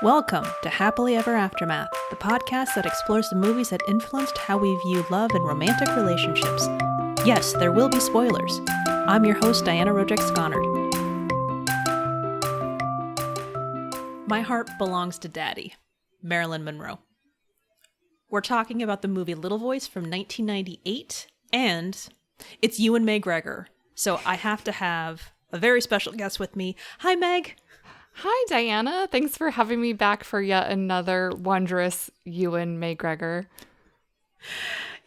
Welcome to Happily Ever Aftermath, the podcast that explores the movies that influenced how we view love and romantic relationships. Yes, there will be spoilers. I'm your host, Diana Rojek-Sconard. My heart belongs to Daddy, Marilyn Monroe. We're talking about the movie Little Voice from 1998, and it's Ewan McGregor. So I have to have a very special guest with me. Hi, Meg. Hi, Diana. Thanks for having me back for yet another wondrous Ewan McGregor.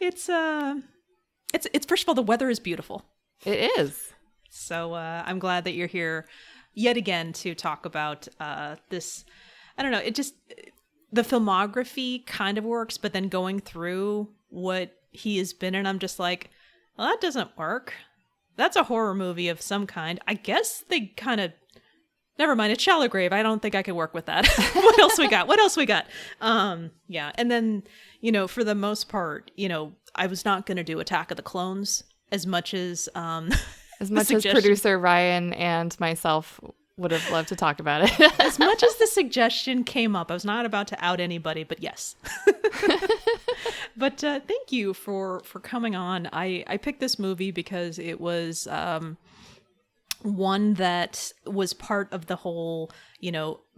It's first of all, the weather is beautiful. It is. So I'm glad that you're here yet again to talk about this. I don't know. The filmography kind of works, but then going through what he has been in, I'm just like, well, that doesn't work. That's a horror movie of some kind. I guess they kind of... Never mind, it's Shallow Grave. I don't think I could work with that. What else we got? Yeah. And then, for the most part, I was not going to do Attack of the Clones as much as producer Ryan and myself would have loved to talk about it. As much as the suggestion came up, I was not about to out anybody, but yes. But thank you for coming on. I picked this movie because it was... one that was part of the whole,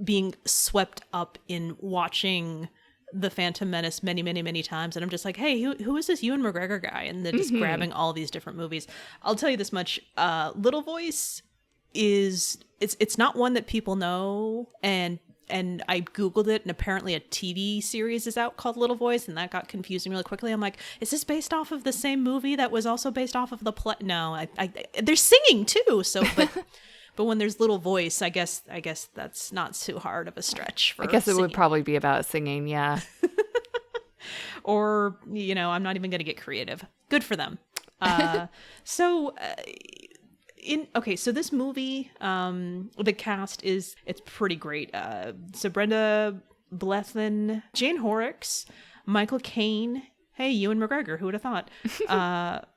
being swept up in watching The Phantom Menace many, many, many times. And I'm just like, hey, who is this Ewan McGregor guy? And then just grabbing all these different movies. I'll tell you this much. Little Voice it's not one that people know. And I Googled it, and apparently a TV series is out called Little Voice, and that got confusing really quickly. I'm like, is this based off of the same movie that was also based off of the play? No, they're singing too. So, but when there's Little Voice, I guess that's not too hard of a stretch for I guess it singing. would probably be about singing, yeah. Or, I'm not even going to get creative. Good for them. So this movie, the cast it's pretty great. So Brenda Blethyn, Jane Horrocks, Michael Caine. Hey, Ewan McGregor, who would have thought?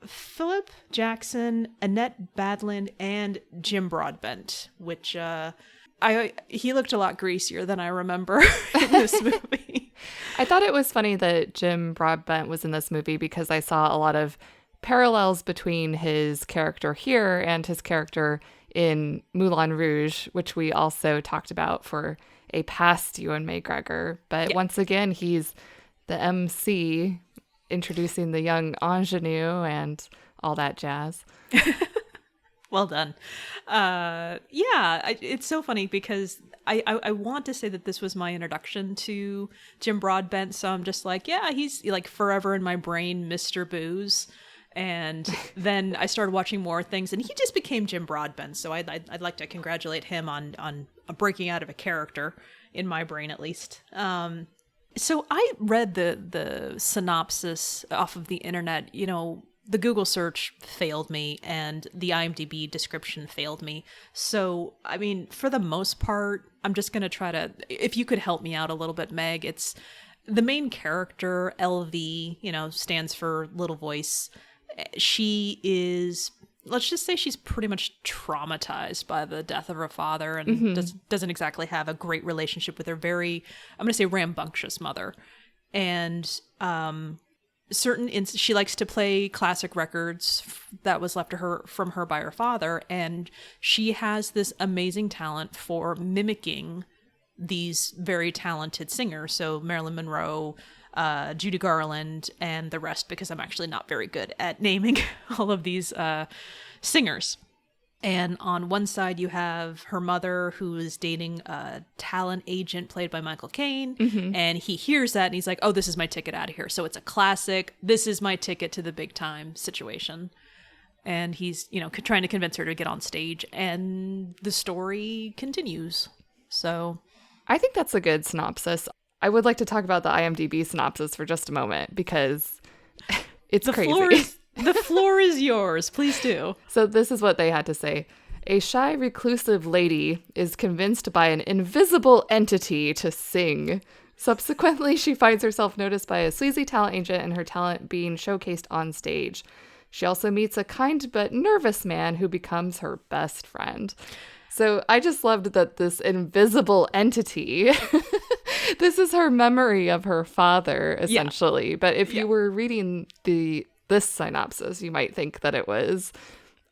Philip Jackson, Annette Badland, and Jim Broadbent, which he looked a lot greasier than I remember in this movie. I thought it was funny that Jim Broadbent was in this movie because I saw a lot of parallels between his character here and his character in Moulin Rouge, which we also talked about for a past Ewan McGregor. But Once again, he's the MC introducing the young ingenue and all that jazz. Well done. It's so funny because I want to say that this was my introduction to Jim Broadbent. So I'm just like, yeah, he's like forever in my brain, Mr. Booze. And then I started watching more things, and he just became Jim Broadbent. So I'd like to congratulate him on breaking out of a character in my brain, at least. So I read the synopsis off of the internet. The Google search failed me, and the IMDb description failed me. So, I mean, for the most part, I'm just going to try to, if you could help me out a little bit, Meg, it's the main character, LV, stands for Little Voice. She is, let's just say she's pretty much traumatized by the death of her father and doesn't exactly have a great relationship with her very, I'm going to say rambunctious mother. And she likes to play classic records that was left to her from her by her father. And she has this amazing talent for mimicking these very talented singers. So Marilyn Monroe, Judy Garland, and the rest, because I'm actually not very good at naming all of these singers. And on one side, you have her mother, who is dating a talent agent played by Michael Caine. And he hears that and he's like, oh, this is my ticket out of here. So it's a classic, this is my ticket to the big time situation. And he's, trying to convince her to get on stage. And the story continues. So I think that's a good synopsis. I would like to talk about the IMDb synopsis for just a moment because it's crazy. The floor is yours. Please do. So this is what they had to say. A shy, reclusive lady is convinced by an invisible entity to sing. Subsequently, she finds herself noticed by a sleazy talent agent and her talent being showcased on stage. She also meets a kind but nervous man who becomes her best friend. So I just loved that this invisible entity, this is her memory of her father, essentially. But if you were reading this synopsis, you might think that it was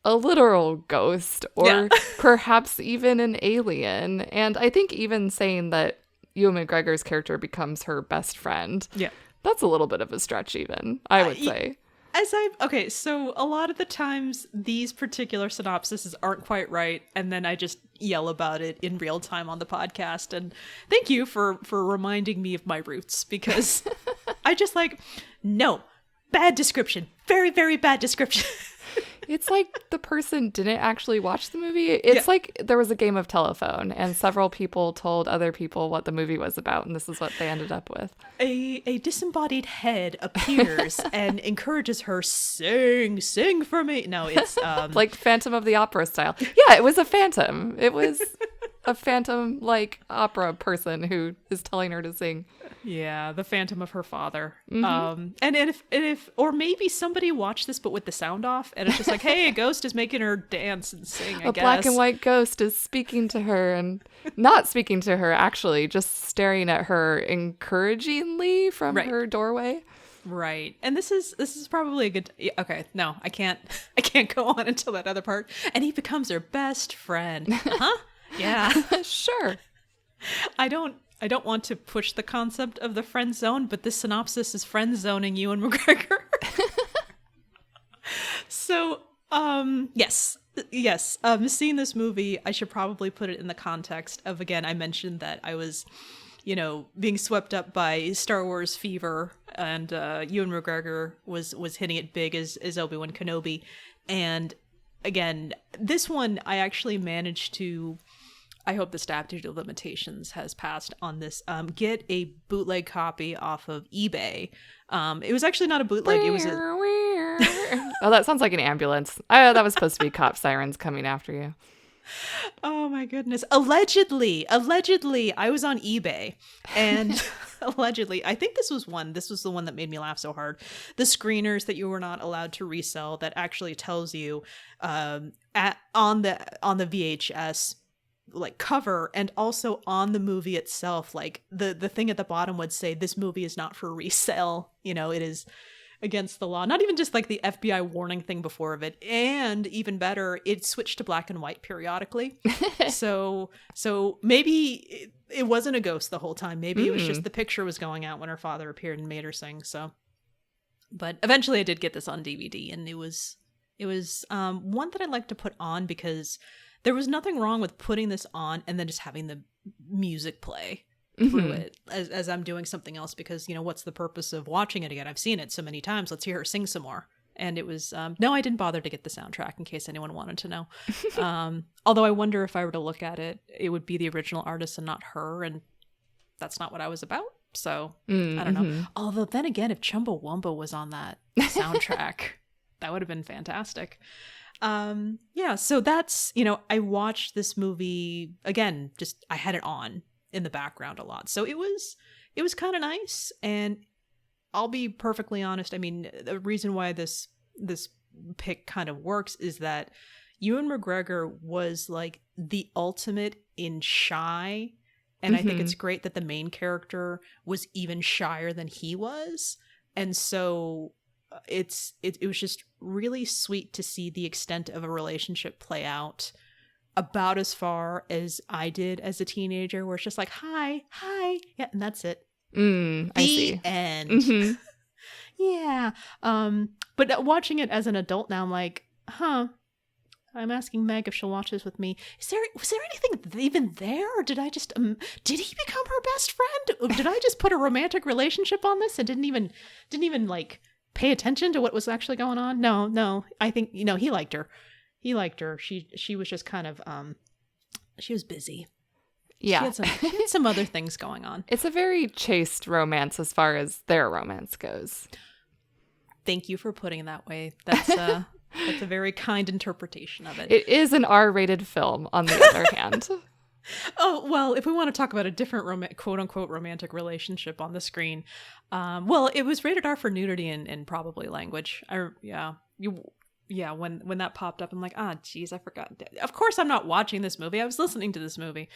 a literal ghost or perhaps even an alien. And I think even saying that Ewan McGregor's character becomes her best friend, that's a little bit of a stretch even, I would say. So a lot of the times these particular synopsises aren't quite right, and then I just yell about it in real time on the podcast. And thank you for reminding me of my roots, because I just no, bad description, very, very bad description. It's like the person didn't actually watch the movie. It's like there was a game of telephone and several people told other people what the movie was about, and this is what they ended up with. A disembodied head appears and encourages her, sing for me. No, it's like Phantom of the Opera style. Yeah, it was a phantom. It was a phantom like opera person who is telling her to sing. Yeah, the phantom of her father. And if or maybe somebody watched this but with the sound off, and it's just like, hey, a ghost is making her dance and sing, I guess. A black and white ghost is speaking to her, and not speaking to her, actually, just staring at her encouragingly from her doorway. Right. And this is probably a good okay, no, I can't go on until that other part. And he becomes her best friend. Uh-huh. Yeah. Sure. I don't want to push the concept of the friend zone, but this synopsis is friend zoning Ewan McGregor. So, yes. Seeing this movie, I should probably put it in the context of, again, I mentioned that I was, being swept up by Star Wars fever, and Ewan McGregor was hitting it big as Obi-Wan Kenobi. And again, this one, I actually managed to, I hope the statute of limitations has passed on this, get a bootleg copy off of eBay. It was actually not a bootleg. It was Oh, that sounds like an ambulance. That was supposed to be cop sirens coming after you. Oh my goodness. Allegedly, I was on eBay, and allegedly, I think this was the one that made me laugh so hard. The screeners that you were not allowed to resell, that actually tells you on the VHS cover, and also on the movie itself, the thing at the bottom would say, this movie is not for resale. It is against the law. Not even just the FBI warning thing before of it. And even better, it switched to black and white periodically. so maybe it wasn't a ghost the whole time. Maybe it was just the picture was going out when her father appeared and made her sing. So, but eventually I did get this on DVD, and it was one that I like to put on, because there was nothing wrong with putting this on and then just having the music play through it as I'm doing something else, because, what's the purpose of watching it again? I've seen it so many times. Let's hear her sing some more. And it was, no, I didn't bother to get the soundtrack in case anyone wanted to know. Although I wonder if I were to look at it, it would be the original artist and not her. And that's not what I was about. So I don't know. Although then again, if Chumbawamba was on that soundtrack, that would have been fantastic. So that's, I watched this movie again, just I had it on in the background a lot. So it was kind of nice. And I'll be perfectly honest. I mean, the reason why this pick kind of works is that Ewan McGregor was the ultimate in shy. And I think it's great that the main character was even shyer than he was. And so it was just really sweet to see the extent of a relationship play out about as far as I did as a teenager, where it's just hi, yeah, and that's it. I see. The end. Yeah. But watching it as an adult now, I'm like, I'm asking Meg if she'll watch this with me. Was there anything even there, or did I just did he become her best friend? Or did I just put a romantic relationship on this and didn't even pay attention to what was actually going on? No. I think he liked her. She was just kind of she was busy. Yeah. She had some other things going on. It's a very chaste romance as far as their romance goes. Thank you for putting it that way. That's a very kind interpretation of it. It is an R-rated film, on the other hand. Oh, well, if we want to talk about a different quote-unquote romantic relationship on the screen, well, it was rated R for nudity and probably language. yeah, when that popped up, I'm like, geez, I forgot. Of course I'm not watching this movie. I was listening to this movie.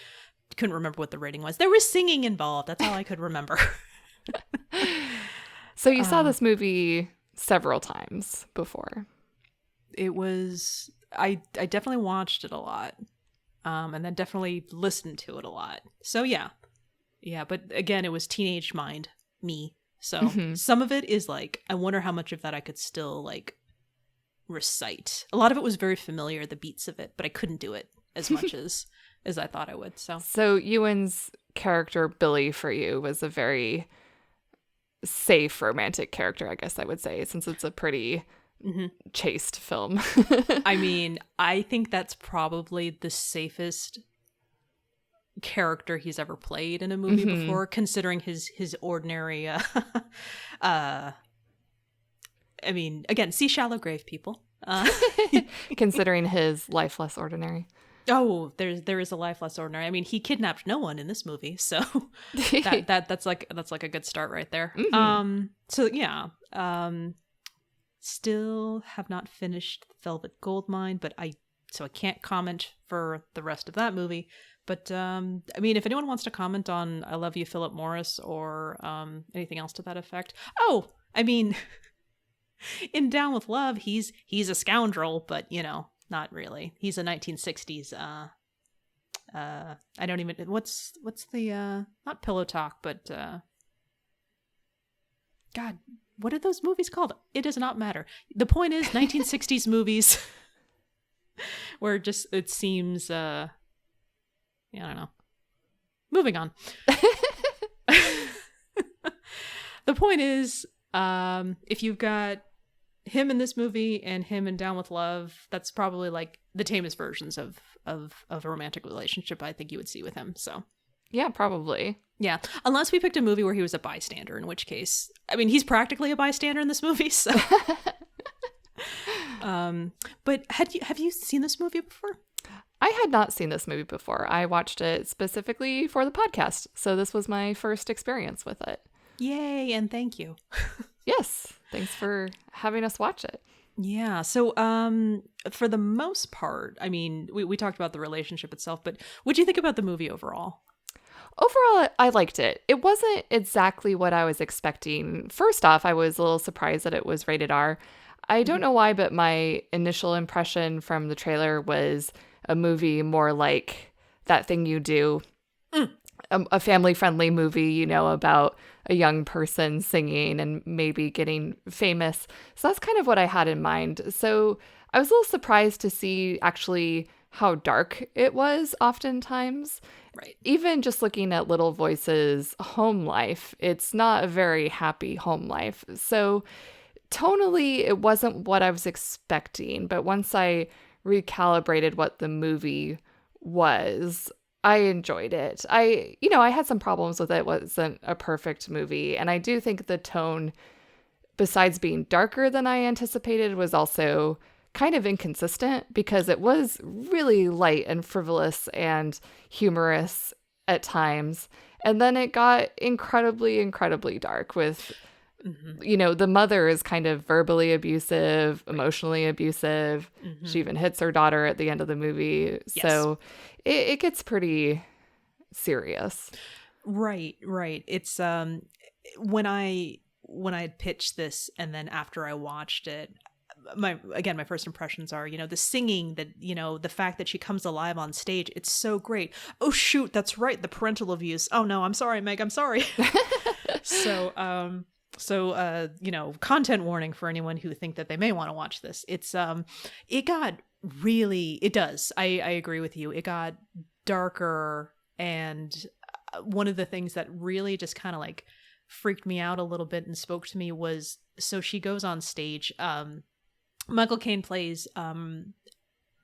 Couldn't remember what the rating was. There was singing involved. That's all I could remember. So you saw this movie several times before. It was, I definitely watched it a lot. And then definitely listened to it a lot. So yeah. Yeah, but again, it was teenage mind, me. So some of it is like, I wonder how much of that I could still like recite. A lot of it was very familiar, the beats of it, but I couldn't do it as much as I thought I would. So Ewan's character, Billy, for you was a very safe romantic character, I guess I would say, since it's a pretty chaste film. I mean, I think that's probably the safest character he's ever played in a movie before, considering his ordinary I mean, again, see Shallow Grave, people. Considering his life less ordinary. Oh, there is a life less ordinary. I mean, he kidnapped no one in this movie, so that's like a good start right there. So yeah, still have not finished Velvet Goldmine, but I can't comment for the rest of that movie. But I mean, if anyone wants to comment on I Love You, Philip Morris, or anything else to that effect. Oh, I mean, in Down with Love, he's a scoundrel, but you know. Not really. He's a 1960s. I don't even. What's the not Pillow Talk, but God, what are those movies called? It does not matter. The point is, 1960s movies where just it seems. Yeah, I don't know. Moving on. The point is, if you've got him in this movie and him in Down with Love, that's probably like the tamest versions of a romantic relationship I think you would see with him. So yeah, probably. Yeah, unless we picked a movie where he was a bystander, in which case, I mean, he's practically a bystander in this movie. So but have you seen this movie before? I had not seen this movie before. I watched it specifically for the podcast, so this was my first experience with it. Yay, and thank you. Yes, thanks for having us watch it. Yeah, so for the most part, I mean, we talked about the relationship itself, but what do you think about the movie overall? Overall, I liked it. It wasn't exactly what I was expecting. First off, I was a little surprised that it was rated R. I don't know why, but my initial impression from the trailer was a movie more like That Thing You Do, a family-friendly movie, you know, about a young person singing and maybe getting famous. So that's kind of what I had in mind. So I was a little surprised to see actually how dark it was oftentimes. Right. Even just looking at Little Voice's home life, it's not a very happy home life. So tonally, it wasn't what I was expecting. But once I recalibrated what the movie was, I enjoyed it. I had some problems with it. It wasn't a perfect movie. And I do think the tone, besides being darker than I anticipated, was also kind of inconsistent because it was really light and frivolous and humorous at times. And then it got incredibly, incredibly dark with, you know, the mother is kind of verbally abusive, emotionally abusive. She even hits her daughter at the end of the movie. Yes. So it gets pretty serious. Right. It's when I had pitched this and then after I watched it, my first impressions are, you know, the singing, that, you know, the fact that she comes alive on stage, it's so great. Oh shoot, that's right, the parental abuse. Oh no, I'm sorry, Meg, I'm sorry. So you know, content warning for anyone who think that they may want to watch this. It's it does. I agree with you. It got darker, and one of the things that really just kind of like freaked me out a little bit and spoke to me was, so she goes on stage, Michael Caine plays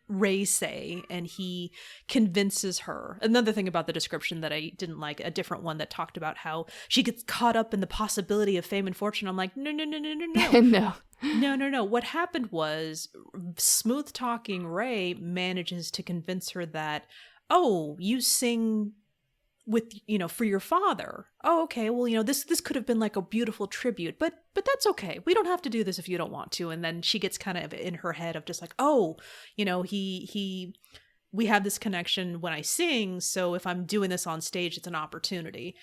Ray Say, and he convinces her. Another thing about the description that I didn't like, a different one that talked about how she gets caught up in the possibility of fame and fortune. I'm like, no. No. What happened was, smooth talking Ray manages to convince her that, oh, you sing with, for your father. Oh, okay. Well, this could have been like a beautiful tribute, but that's okay. We don't have to do this if you don't want to. And then she gets kind of in her head of just like, oh, we have this connection when I sing. So if I'm doing this on stage, it's an opportunity,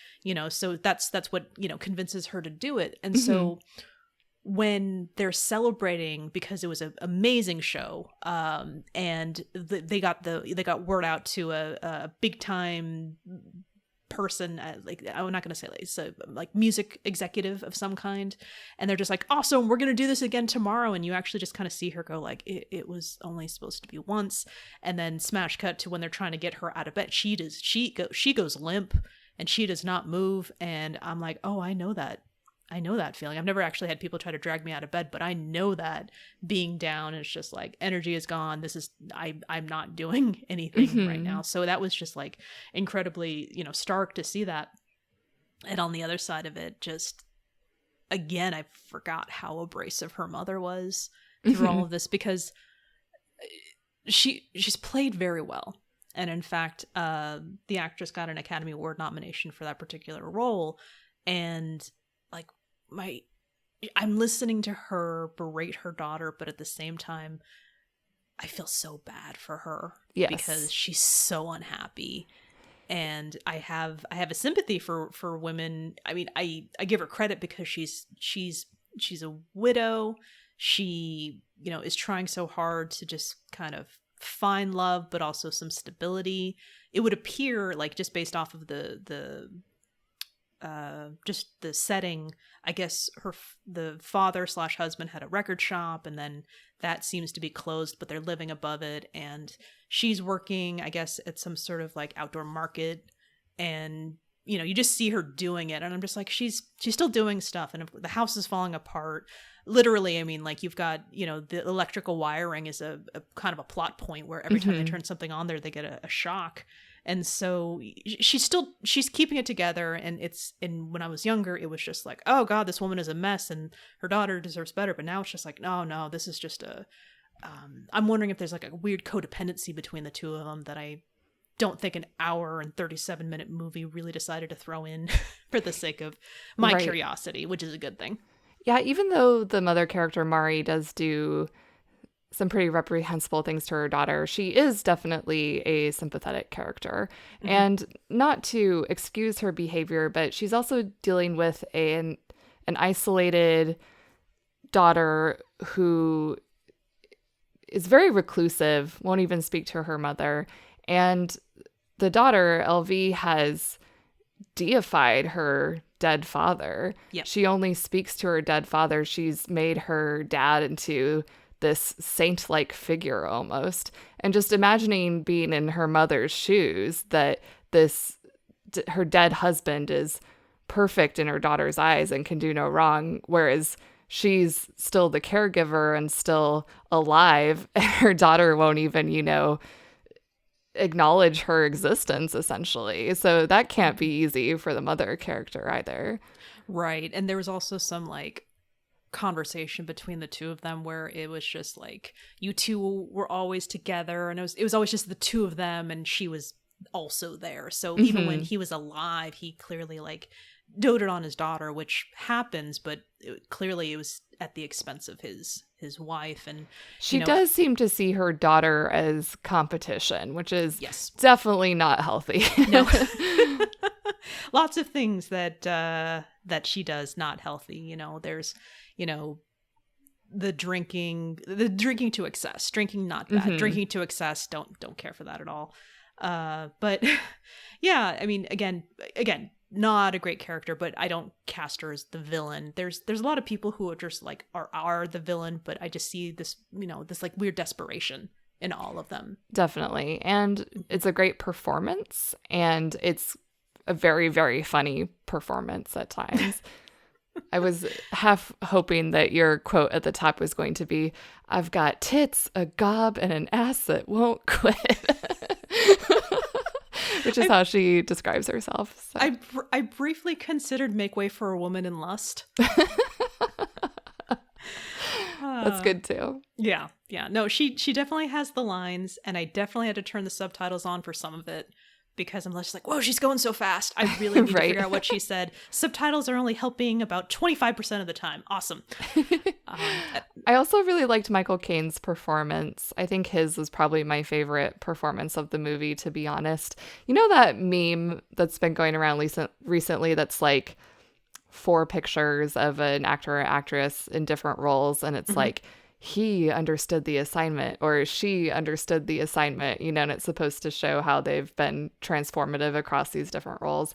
so that's what, convinces her to do it. And so when they're celebrating, because it was an amazing show, and they got word out to a big time person, like, I'm not going to say like, it's a like music executive of some kind, and they're just like, awesome, we're going to do this again tomorrow. And you actually just kind of see her go like, it was only supposed to be once. And then smash cut to when they're trying to get her out of bed, she goes limp and she does not move. And I'm like, oh, I know that feeling. I've never actually had people try to drag me out of bed, but I know that being down, and it's just like energy is gone. I'm not doing anything right now. So that was just like incredibly, stark to see that. And on the other side of it, just again, I forgot how abrasive her mother was through all of this, because she's played very well. And in fact, the actress got an Academy Award nomination for that particular role. And like, I'm listening to her berate her daughter, but at the same time, I feel so bad for her. Yes. Because she's so unhappy. And I have a sympathy for women. I mean, I give her credit because she's a widow. She, is trying so hard to just kind of find love, but also some stability. It would appear like, just based off of just the setting, I guess the father/husband had a record shop, and then that seems to be closed, but they're living above it, and she's working, I guess, at some sort of like outdoor market, and you just see her doing it, and I'm just like, she's still doing stuff, and the house is falling apart. Literally, I mean, like, you've got, the electrical wiring is a kind of a plot point where every time they turn something on there, they get a shock. And so she's keeping it together. And when I was younger, it was just like, oh God, this woman is a mess and her daughter deserves better. But now it's just like, no, this is just I'm wondering if there's like a weird codependency between the two of them that I don't think an hour and 37-minute movie really decided to throw in for the sake of my curiosity, which is a good thing. Yeah, even though the mother character, Mari, does do some pretty reprehensible things to her daughter, she is definitely a sympathetic character. Mm-hmm. And not to excuse her behavior, but she's also dealing with an isolated daughter who is very reclusive, won't even speak to her mother. And the daughter, LV, has deified her dead father. Yep. She only speaks to her dead father. She's made her dad into this saint-like figure almost. And just imagining being in her mother's shoes, that her dead husband is perfect in her daughter's eyes and can do no wrong, whereas she's still the caregiver and still alive, and her daughter won't even, acknowledge her existence, essentially. So that can't be easy for the mother character either. Right. And there was also some like conversation between the two of them where it was just like, you two were always together, and it was always just the two of them, and she was also there. So even when he was alive, he clearly like doted on his daughter, which happens, but clearly it was at the expense of his wife. And she does seem to see her daughter as competition, which is definitely not healthy. No. Lots of things that she does not healthy. There's the drinking to excess. Drinking not bad. Drinking to excess, don't care for that at all. But yeah, I mean, again, not a great character, but I don't cast her as the villain. There's a lot of people who are just like are the villain, but I just see this, this like weird desperation in all of them. Definitely. And it's a great performance, and it's a very, very funny performance at times. I was half hoping that your quote at the top was going to be, "I've got tits, a gob, and an ass that won't quit." Which is how she describes herself. So. I briefly considered Make Way for a Woman in Lust. That's good too. Yeah. No, she definitely has the lines, and I definitely had to turn the subtitles on for some of it because I'm just like, whoa, she's going so fast. I really need to figure out what she said. Subtitles are only helping about 25% of the time. Awesome. I also really liked Michael Caine's performance. I think his was probably my favorite performance of the movie, to be honest. You know that meme that's been going around recently that's like 4 pictures of an actor or actress in different roles, and it's like, he understood the assignment or she understood the assignment, you know, and it's supposed to show how they've been transformative across these different roles.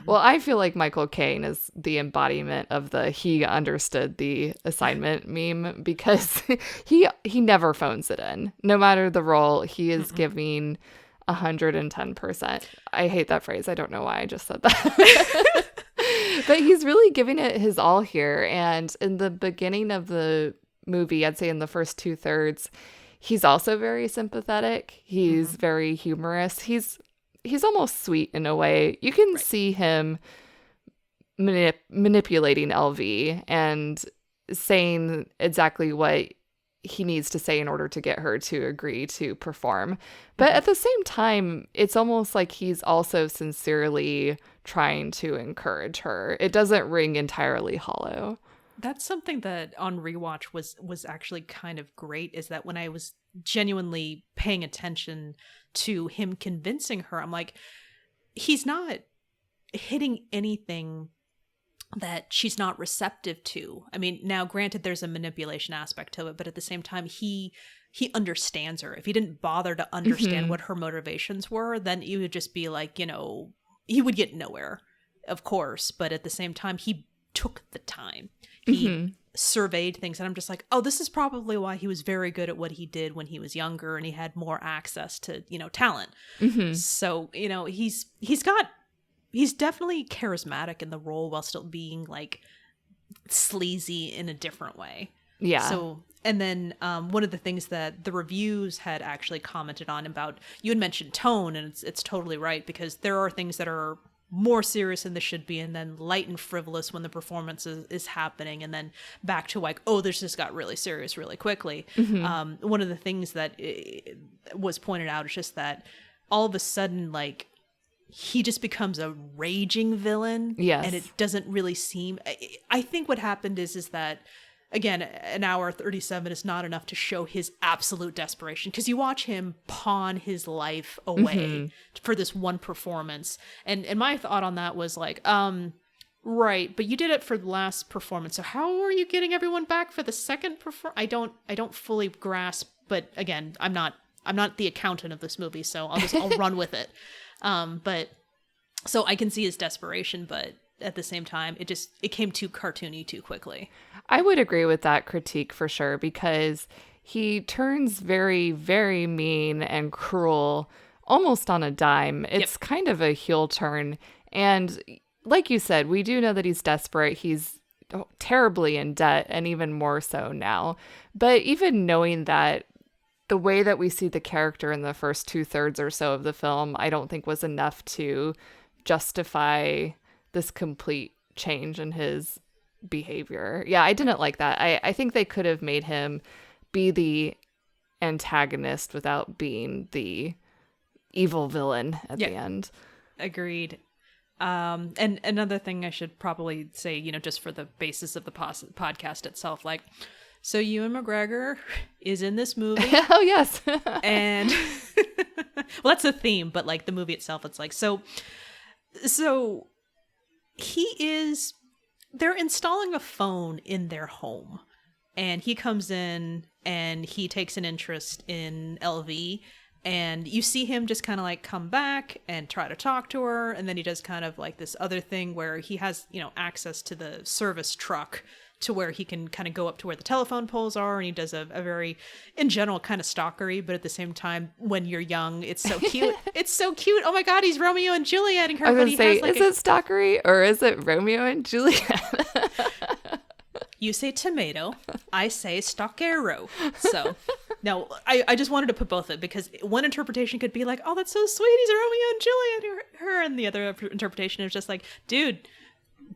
Well, I feel like Michael Caine is the embodiment of the he understood the assignment meme, because he never phones it in. No matter the role, he is giving 110%. I hate that phrase. I don't know why I just said that. But he's really giving it his all here. And in the beginning of the movie, I'd say in the first 2/3, he's also very sympathetic. He's very humorous. He's almost sweet in a way. You can see him manipulating LV and saying exactly what he needs to say in order to get her to agree to perform. But at the same time, it's almost like he's also sincerely trying to encourage her. It doesn't ring entirely hollow. That's something that on rewatch was actually kind of great, is that when I was genuinely paying attention to him convincing her, I'm like, he's not hitting anything that she's not receptive to. I mean, now granted, there's a manipulation aspect to it, but at the same time, he understands her. If he didn't bother to understand what her motivations were, then it would just be like, you know, he would get nowhere, of course. But at the same time, he took the time. He surveyed things, and I'm just like, oh, this is probably why he was very good at what he did when he was younger, and he had more access to, you know, talent. So, you know, he's definitely charismatic in the role while still being like sleazy in a different way. Yeah. So, and then one of the things that the reviews had actually commented on about, you had mentioned tone, and it's totally right, because there are things that are more serious than they should be, and then light and frivolous when the performance is happening, and then back to like, oh, this just got really serious really quickly. One of the things that was pointed out is just that all of a sudden, like, he just becomes a raging villain. Yes. And it doesn't really seem, I think what happened is that, again, an hour 37 is not enough to show his absolute desperation, because you watch him pawn his life away for this one performance. And my thought on that was like, right, but you did it for the last performance, so how are you getting everyone back for the second performance? I don't fully grasp, but again, I'm not the accountant of this movie, so I'll run with it. But so I can see his desperation, but at the same time, it came too cartoony too quickly. I would agree with that critique for sure, because he turns very, very mean and cruel almost on a dime. It's kind of a heel turn. And like you said, we do know that he's desperate. He's terribly in debt, and even more so now. But even knowing that, the way that we see the character in the first 2/3 or so of the film, I don't think was enough to justify this complete change in his behavior. Yeah, I didn't like that. I think they could have made him be the antagonist without being the evil villain at the end. Agreed. And another thing I should probably say, you know, just for the basis of the podcast itself, like, so Ewan McGregor is in this movie. Oh, yes. And well, that's a theme, but like the movie itself, it's like, so they're installing a phone in their home, and he comes in and he takes an interest in LV, and you see him just kind of like come back and try to talk to her. And then he does kind of like this other thing where he has, you know, access to the service truck to where he can kind of go up to where the telephone poles are, and he does a very, in general, kind of stalkery, but at the same time, when you're young, it's so cute. It's so cute. Oh my God, he's Romeo and Juliet. I was going to say, is it stalkery or is it Romeo and Juliet? You say tomato, I say stalkero. So, no, I just wanted to put both of it, because one interpretation could be like, oh, that's so sweet, he's Romeo and Juliet, her, and the other interpretation is just like, dude,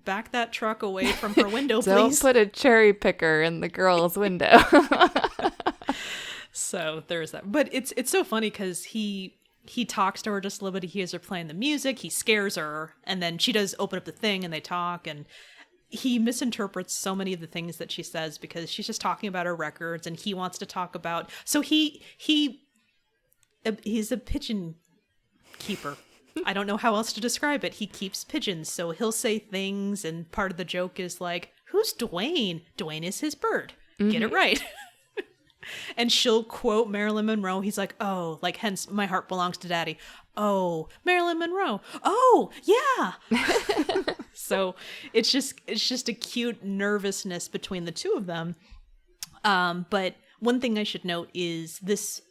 back that truck away from her window, please. Don't put a cherry picker in the girl's window. So there's that. But it's so funny, because he he talks to her just a little bit. He hears her playing the music. He scares her. And then she does open up the thing and they talk. And he misinterprets so many of the things that she says because she's just talking about her records and he wants to talk about. So he's a pigeon keeper. I don't know how else to describe it. He keeps pigeons. So he'll say things. And part of the joke is like, who's Dwayne? Dwayne is his bird. Get it right. And she'll quote Marilyn Monroe. He's like, oh, like, hence my heart belongs to daddy. Oh, Marilyn Monroe. Oh, yeah. So it's just a cute nervousness between the two of them. But one thing I should note is this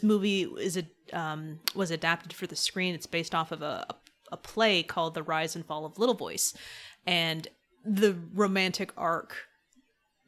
movie was adapted for the screen. It's based off of a play called The Rise and Fall of Little Voice. And the romantic arc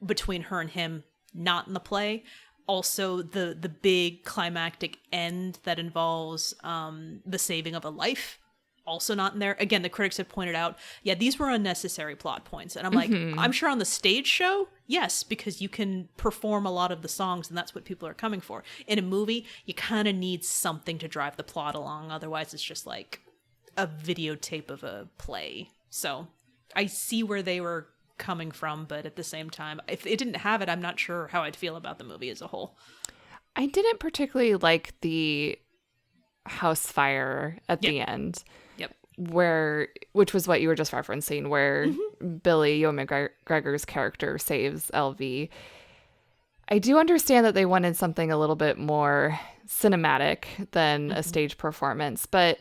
between her and him, not in the play. Also, the big climactic end that involves the saving of a life, also not in there. Again, the critics have pointed out, yeah, these were unnecessary plot points. And I'm like, I'm sure on the stage show, yes, because you can perform a lot of the songs and that's what people are coming for. In a movie, you kind of need something to drive the plot along. Otherwise, it's just like a videotape of a play. So I see where they were coming from, but at the same time, if it didn't have it, I'm not sure how I'd feel about the movie as a whole. I didn't particularly like the house fire at the end. Yep. Which was what you were just referencing, where Billy, Ewan McGregor's character, saves LV. I do understand that they wanted something a little bit more cinematic than a stage performance, but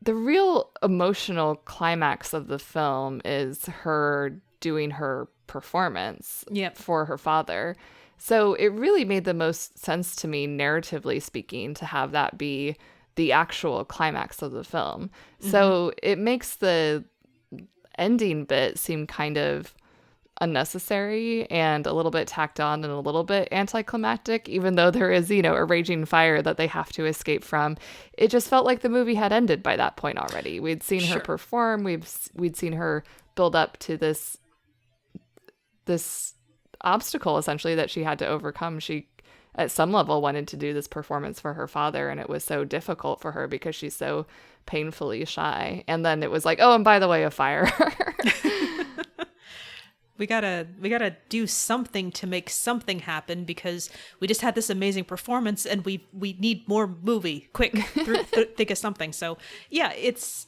the real emotional climax of the film is her doing her performance for her father. So it really made the most sense to me, narratively speaking, to have that be the actual climax of the film. So it makes the ending bit seem kind of unnecessary and a little bit tacked on and a little bit anticlimactic, even though there is, a raging fire that they have to escape from. It just felt like the movie had ended by that point already. We'd seen her perform. We'd seen her build up to this obstacle, essentially, that she had to overcome. She, at some level, wanted to do this performance for her father, and it was so difficult for her because she's so painfully shy. And then it was like, oh, and by the way, a fire. We gotta do something to make something happen because we just had this amazing performance and we need more movie. Quick, think of something. So yeah, it's,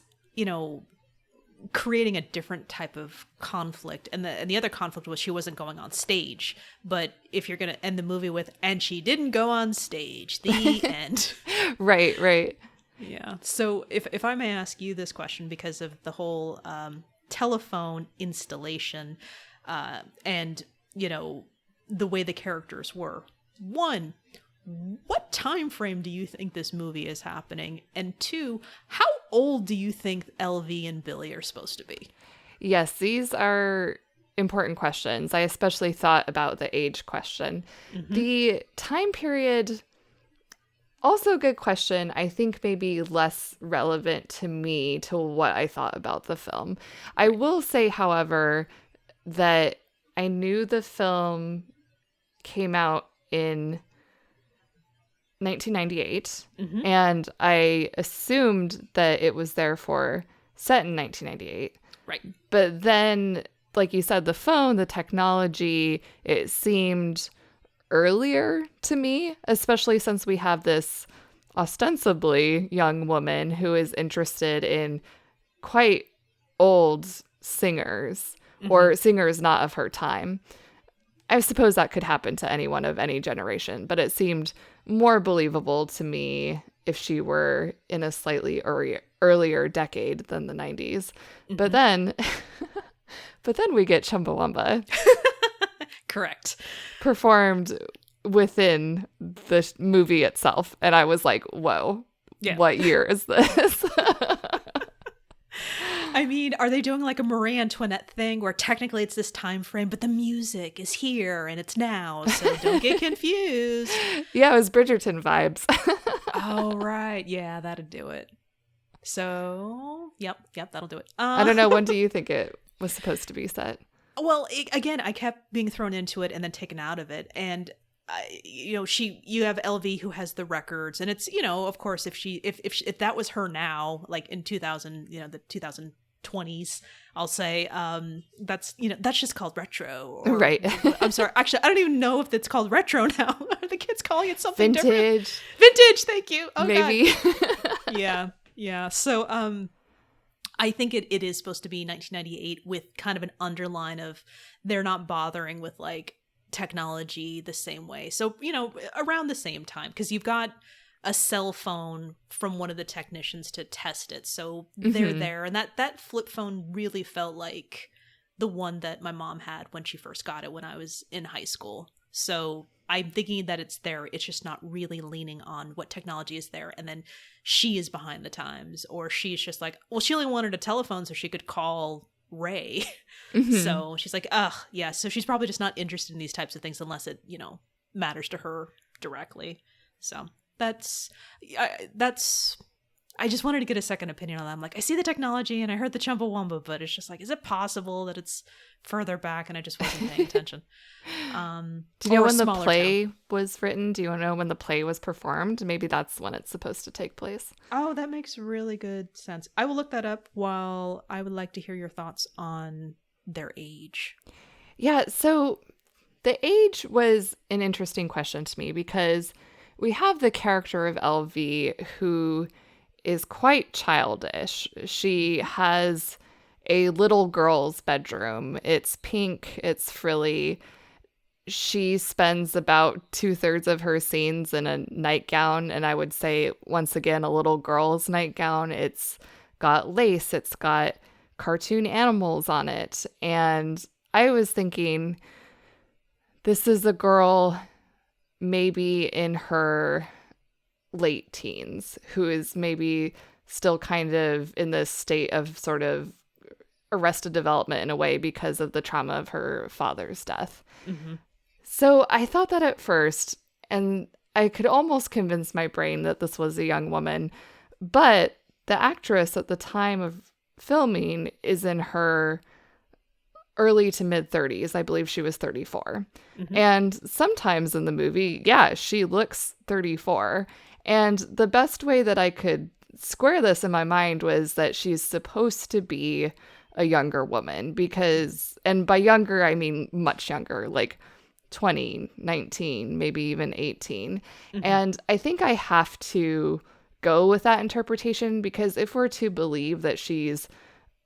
creating a different type of conflict. And the other conflict was she wasn't going on stage. But if you're gonna end the movie with, and she didn't go on stage, the end. Right. Yeah. So if I may ask you this question, because of the whole telephone installation, and the way the characters were. One, what time frame do you think this movie is happening? And two, how old do you think LV and Billy are supposed to be? Yes, these are important questions. I especially thought about the age question. The time period, also a good question. I think maybe less relevant to me to what I thought about the film. I will say, however, that I knew the film came out in 1998, and I assumed that it was therefore set in 1998. Right. But then, like you said, the phone, the technology, it seemed earlier to me, especially since we have this ostensibly young woman who is interested in quite old singers. Or singers not of her time. I suppose that could happen to anyone of any generation, but it seemed more believable to me if she were in a slightly earlier decade than the 90s. But then we get Chumbawamba. Correct. Performed within the movie itself. And I was like, whoa, what year is this? I mean, are they doing like a Marie Antoinette thing where technically it's this time frame, but the music is here and it's now, so don't get confused. Yeah, it was Bridgerton vibes. Oh, right. Yeah, that'd do it. So, yep, that'll do it. I don't know. When do you think it was supposed to be set? Well, again, I kept being thrown into it and then taken out of it. And you have LV who has the records, and it's, of course, if that was her now, like in 2000, the 2020s, I'll say, that's just called retro. Or, right. I'm sorry. Actually, I don't even know if it's called retro now. Are the kids calling it something Vintage. different? Vintage. Thank you. Oh, maybe. God. Yeah. So, I think it is supposed to be 1998 with kind of an underline of they're not bothering with like technology the same way. So, around the same time, because you've got a cell phone from one of the technicians to test it. So they're there. And that flip phone really felt like the one that my mom had when she first got it when I was in high school. So I'm thinking that it's there. It's just not really leaning on what technology is there. And then she is behind the times, or she's just like, well, she only wanted a telephone so she could call Ray. So she's like, ugh, yeah. So she's probably just not interested in these types of things unless it, matters to her directly. So that's I just wanted to get a second opinion on that. I'm like, I see the technology and I heard the Chumbawamba, but it's just like, is it possible that it's further back and I just wasn't paying attention? Do you know when the play was written? Do you know when the play was performed? Maybe that's when it's supposed to take place. Oh, that makes really good sense. I will look that up while I would like to hear your thoughts on their age. Yeah, so the age was an interesting question to me because we have the character of LV who is quite childish. She has a little girl's bedroom. It's pink, it's frilly. She spends about 2/3 of her scenes in a nightgown, and I would say, once again, a little girl's nightgown. It's got lace, it's got cartoon animals on it. And I was thinking, this is a girl maybe in her late teens who is maybe still kind of in this state of sort of arrested development in a way because of the trauma of her father's death. So I thought that at first, and I could almost convince my brain that this was a young woman, but the actress at the time of filming is in her early to mid 30s. I believe she was 34. And sometimes in the movie, yeah, she looks 34. And the best way that I could square this in my mind was that she's supposed to be a younger woman because, and by younger, I mean much younger, like 20, 19, maybe even 18. And I think I have to go with that interpretation because if we're to believe that she's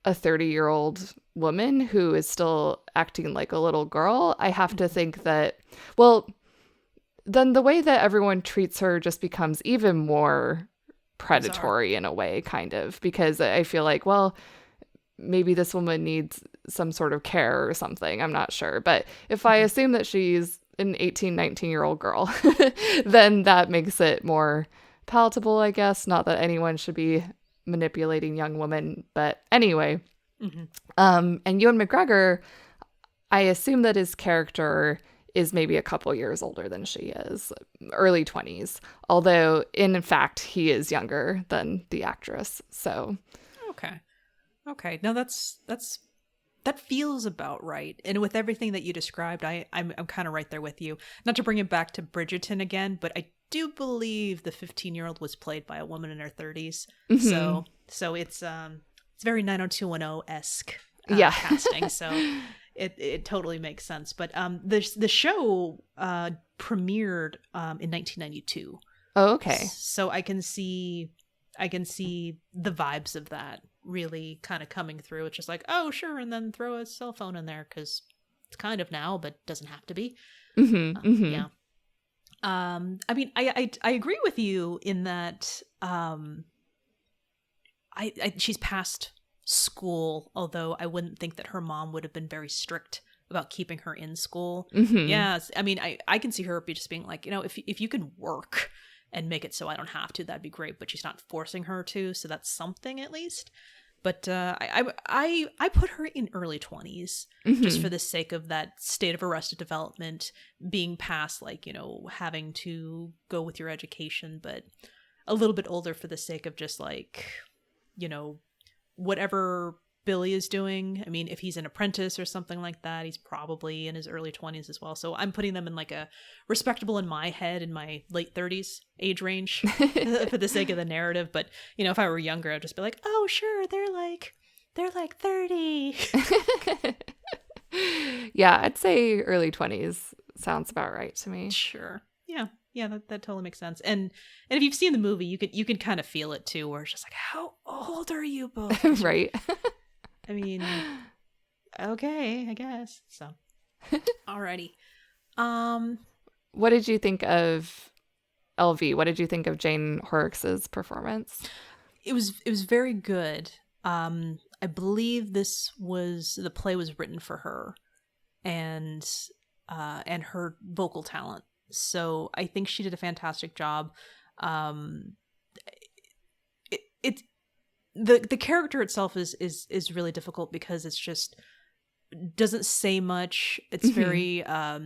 a 30-year-old woman who is still acting like a little girl, I have to think that, well, then the way that everyone treats her just becomes even more predatory in a way, kind of, because I feel like, well, maybe this woman needs some sort of care or something. I'm not sure. But if I assume that she's an 18, 19-year-old girl, then that makes it more palatable, I guess. Not that anyone should be manipulating young women. But anyway, and Ewan McGregor, I assume that his character is maybe a couple years older than she is, early 20s. Although, in fact, he is younger than the actress. So, okay. No, that feels about right. And with everything that you described, I'm kind of right there with you. Not to bring it back to Bridgerton again, but I do believe the 15-year-old was played by a woman in her 30s. So it's very 90210-esque casting. So it totally makes sense. But the show premiered in 1992. Oh, okay. So I can see the vibes of that really kind of coming through. It's just like, oh, sure, and then throw a cell phone in there because it's kind of now, but doesn't have to be. Yeah. I mean, I agree with you in that she's past school, although I wouldn't think that her mom would have been very strict about keeping her in school. Yes, I mean, I can see her just being like, if you could work and make it so I don't have to, that'd be great. But she's not forcing her to, so that's something at least. But I put her in early 20s just for the sake of that state of arrested development, being past like, having to go with your education, but a little bit older for the sake of just like, whatever Billy is doing. I mean, if he's an apprentice or something like that, he's probably in his early 20s as well. So I'm putting them in like a respectable, in my head, in my late 30s age range for the sake of the narrative. But, you know, if I were younger, I'd just be like, oh, sure, they're like 30. Yeah, I'd say early 20s sounds about right to me. Sure. Yeah, that totally makes sense. And if you've seen the movie, you can kind of feel it too, where it's just like, how old are you both? Right. I mean, okay, I guess. So, alrighty. What did you think of LV? What did you think of Jane Horrocks's performance? It was very good. I believe the play was written for her, and her vocal talent. So I think she did a fantastic job. The character itself is really difficult because it's just doesn't say much. It's very a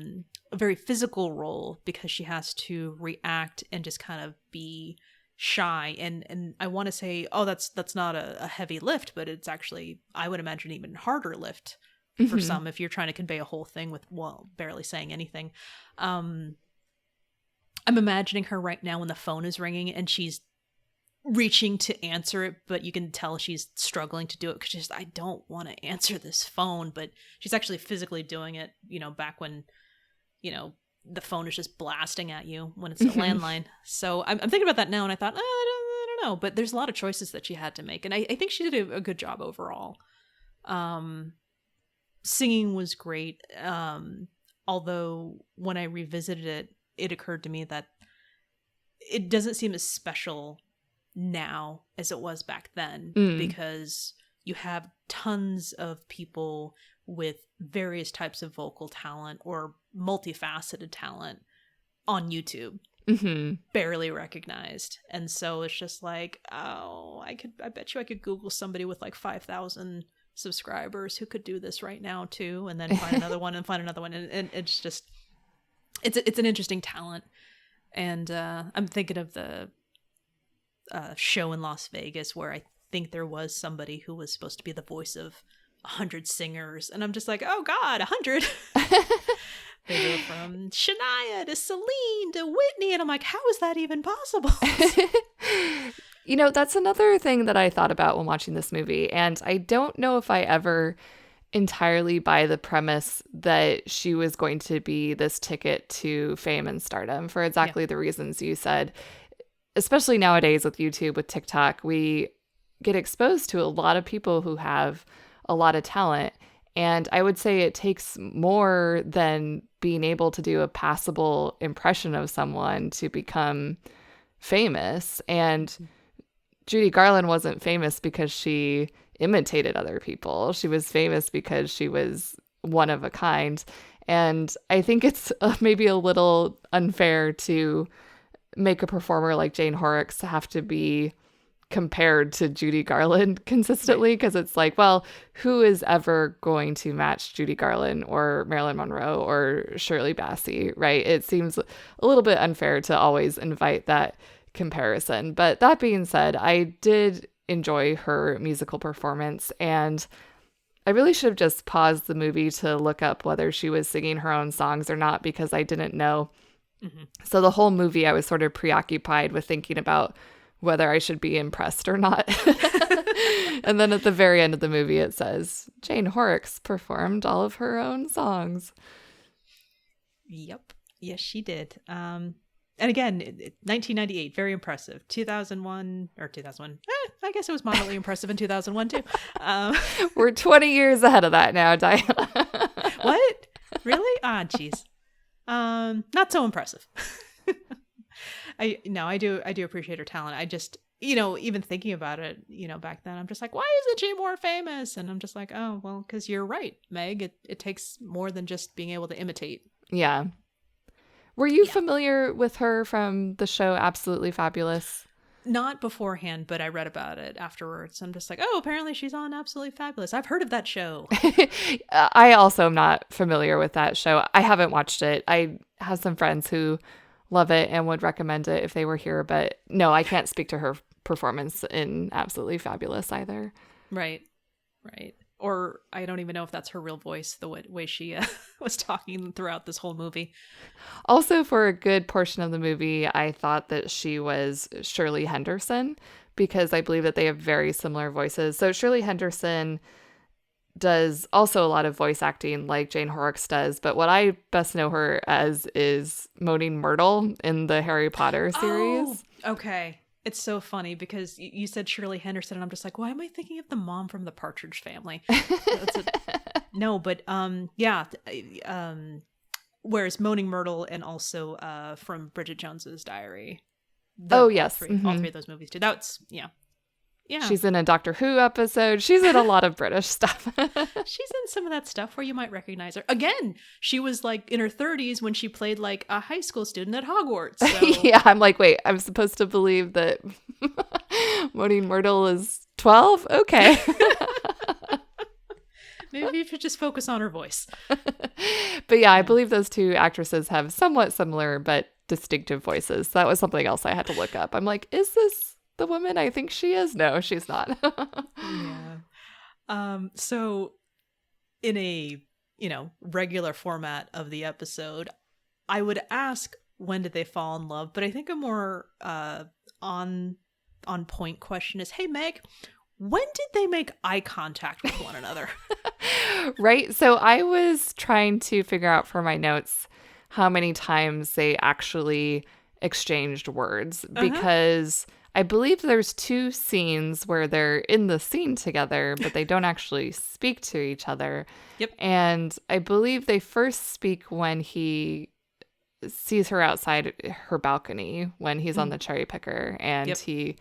very physical role because she has to react and just kind of be shy. And I want to say, oh, that's not a heavy lift, but it's actually, I would imagine, even harder lift for some if you're trying to convey a whole thing with, well, barely saying anything. I'm imagining her right now when the phone is ringing and she's reaching to answer it, but you can tell she's struggling to do it because she's just, I don't want to answer this phone, but she's actually physically doing it, you know, back when, you know, the phone is just blasting at you when it's a landline. So I'm thinking about that now, and I thought, I don't know, but there's a lot of choices that she had to make, and I think she did a good job overall. Singing was great, although when I revisited it, it occurred to me that it doesn't seem as special now as it was back then, because you have tons of people with various types of vocal talent or multifaceted talent on YouTube, barely recognized. And so it's just like, oh, I bet you I could Google somebody with like 5,000 subscribers who could do this right now too, and then find another one and find another one, and it's just it's an interesting talent. And I'm thinking of the show in Las Vegas where I think there was somebody who was supposed to be the voice of 100 singers, and I'm just like, oh god, 100. They go from Shania to Celine to Whitney, and I'm like, how is that even possible? You know, that's another thing that I thought about when watching this movie, and I don't know if I ever entirely buy the premise that she was going to be this ticket to fame and stardom for exactly the reasons you said. Especially nowadays with YouTube, with TikTok, we get exposed to a lot of people who have a lot of talent. And I would say it takes more than being able to do a passable impression of someone to become famous. And Judy Garland wasn't famous because she imitated other people. She was famous because she was one of a kind. And I think it's maybe a little unfair to make a performer like Jane Horrocks have to be compared to Judy Garland consistently, because it's like, well, who is ever going to match Judy Garland or Marilyn Monroe or Shirley Bassey, right? It seems a little bit unfair to always invite that comparison. But that being said, I did enjoy her musical performance, and I really should have just paused the movie to look up whether she was singing her own songs or not, because I didn't know. So the whole movie I was sort of preoccupied with thinking about whether I should be impressed or not. And then at the very end of the movie it says Jane Horrocks performed all of her own songs. Yep. Yes, she did. And again, 1998, very impressive. 2001, I guess it was moderately impressive in 2001 too. We're 20 years ahead of that now, Diana. What? Really? Ah, jeez. Not so impressive. I do appreciate her talent. I just, even thinking about it, back then, I'm just like, why isn't she more famous? And I'm just like, oh, well, because you're right, Meg. It takes more than just being able to imitate. Yeah. Were you familiar with her from the show Absolutely Fabulous? Not beforehand, but I read about it afterwards. I'm just like, oh, apparently she's on Absolutely Fabulous. I've heard of that show. I also am not familiar with that show. I haven't watched it. I have some friends who love it and would recommend it if they were here. But no, I can't speak to her performance in Absolutely Fabulous either. Right. Right. Or I don't even know if that's her real voice, the way she was talking throughout this whole movie. Also, for a good portion of the movie, I thought that she was Shirley Henderson because I believe that they have very similar voices. So Shirley Henderson does also a lot of voice acting like Jane Horrocks does, but what I best know her as is Moaning Myrtle in the Harry Potter series. Oh, okay. It's so funny because you said Shirley Henderson, and I'm just like, why am I thinking of the mom from the Partridge Family? No, but yeah. Whereas Moaning Myrtle and also from Bridget Jones's Diary. Yes, all three of those movies too. That's yeah. She's in a Doctor Who episode. She's in a lot of British stuff. She's in some of that stuff where you might recognize her. Again, she was like in her 30s when she played like a high school student at Hogwarts. So. Yeah, I'm like, wait, I'm supposed to believe that Moaning Myrtle is 12? Okay. Maybe you should just focus on her voice. But yeah, I believe those two actresses have somewhat similar but distinctive voices. That was something else I had to look up. I'm like, is this the woman I think she is? No, she's not. Yeah. So in a, regular format of the episode, I would ask, when did they fall in love? But I think a more on point question is, hey, Meg, when did they make eye contact with one another? Right. So I was trying to figure out for my notes how many times they actually exchanged words because I believe there's 2 scenes where they're in the scene together, but they don't actually speak to each other. Yep. And I believe they first speak when he sees her outside her balcony when he's on the cherry picker and he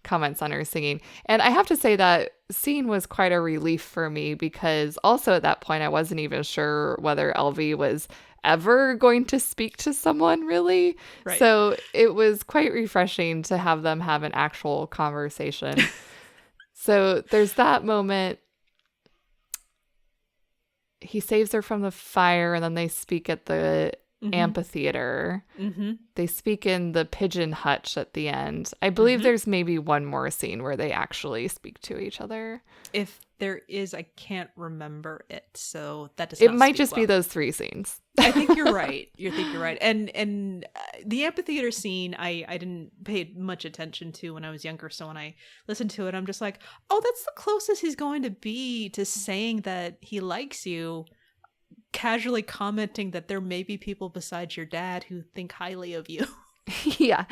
comments on her singing. And I have to say that scene was quite a relief for me because also at that point I wasn't even sure whether LV was ever going to speak to someone really. Right. So it was quite refreshing to have them have an actual conversation. So there's that moment. He saves her from the fire and then they speak at the amphitheater. They speak in the pigeon hutch at the end. I believe there's maybe one more scene where they actually speak to each other. If there is, I can't remember it, so that does. It might just be those 3 scenes. I think you're right. You're right. And the amphitheater scene, I didn't pay much attention to when I was younger. So when I listened to it, I'm just like, oh, that's the closest he's going to be to saying that he likes you. Casually commenting that there may be people besides your dad who think highly of you. Yeah.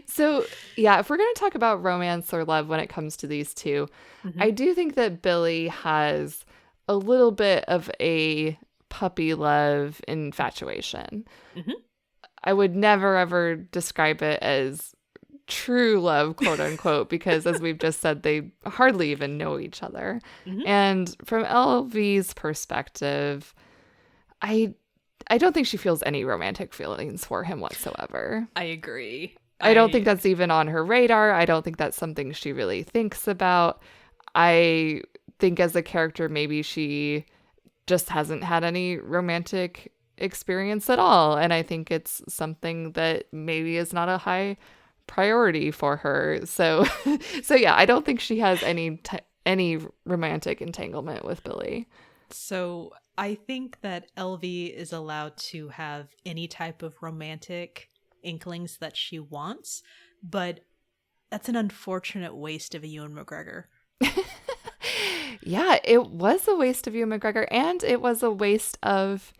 So, yeah, if we're going to talk about romance or love when it comes to these two, I do think that Billy has a little bit of a puppy love infatuation. I would never, ever describe it as true love, quote unquote, because as we've just said, they hardly even know each other. And from LV's perspective, I don't think she feels any romantic feelings for him whatsoever. I agree. I don't think that's even on her radar. I don't think that's something she really thinks about. I think as a character, maybe she just hasn't had any romantic experience at all. And I think it's something that maybe is not a high priority for her. So yeah, I don't think she has any romantic entanglement with Billy. So I think that LV is allowed to have any type of romantic inklings that she wants, but that's an unfortunate waste of a Ewan McGregor. Yeah, it was a waste of Ewan McGregor, and it was a waste of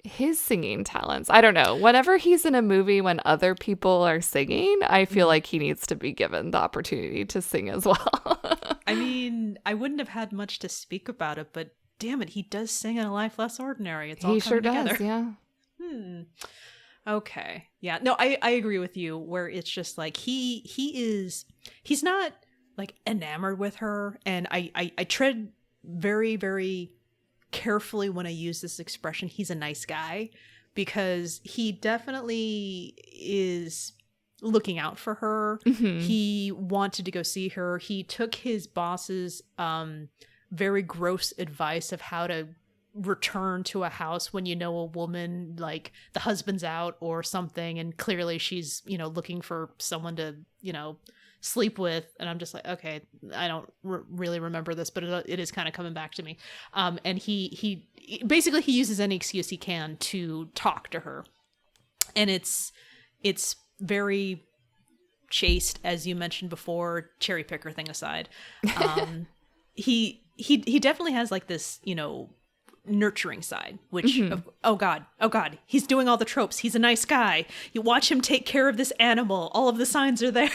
his singing talents. I don't know. Whenever he's in a movie when other people are singing, I feel like he needs to be given the opportunity to sing as well. I mean, I wouldn't have had much to speak about it, but damn it, he does sing in A Life Less Ordinary. It's all he coming sure together. Does, yeah. Okay. Yeah. No, I agree with you where it's just like he's not like enamored with her, and I tread very, very carefully when I use this expression, he's a nice guy, because he definitely is looking out for her. He wanted to go see her. He took his boss's very gross advice of how to return to a house when you know a woman, like the husband's out or something, and clearly she's looking for someone to sleep with. And I'm just like, okay, I don't really remember this, but it is kind of coming back to me. And he basically he uses any excuse he can to talk to her. And it's very chaste, as you mentioned before, cherry picker thing aside. He definitely has like this, you know, nurturing side, which oh god, he's doing all the tropes. He's a nice guy. You watch him take care of this animal. All of the signs are there.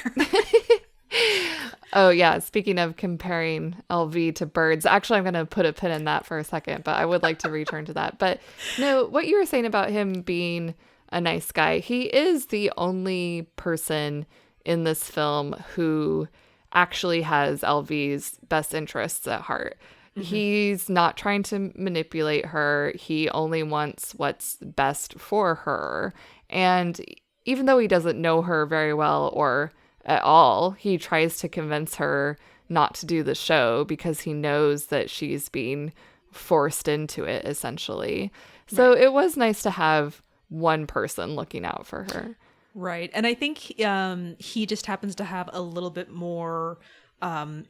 Oh yeah, speaking of comparing LV to birds, actually I'm going to put a pin in that for a second, but I would like to return to that. But no, what you were saying about him being a nice guy, he is the only person in this film who actually has LV's best interests at heart. He's not trying to manipulate her. He only wants what's best for her. And even though he doesn't know her very well or at all, he tries to convince her not to do the show because he knows that she's being forced into it, essentially. So it was nice to have one person looking out for her. Right. And I think he just happens to have a little bit more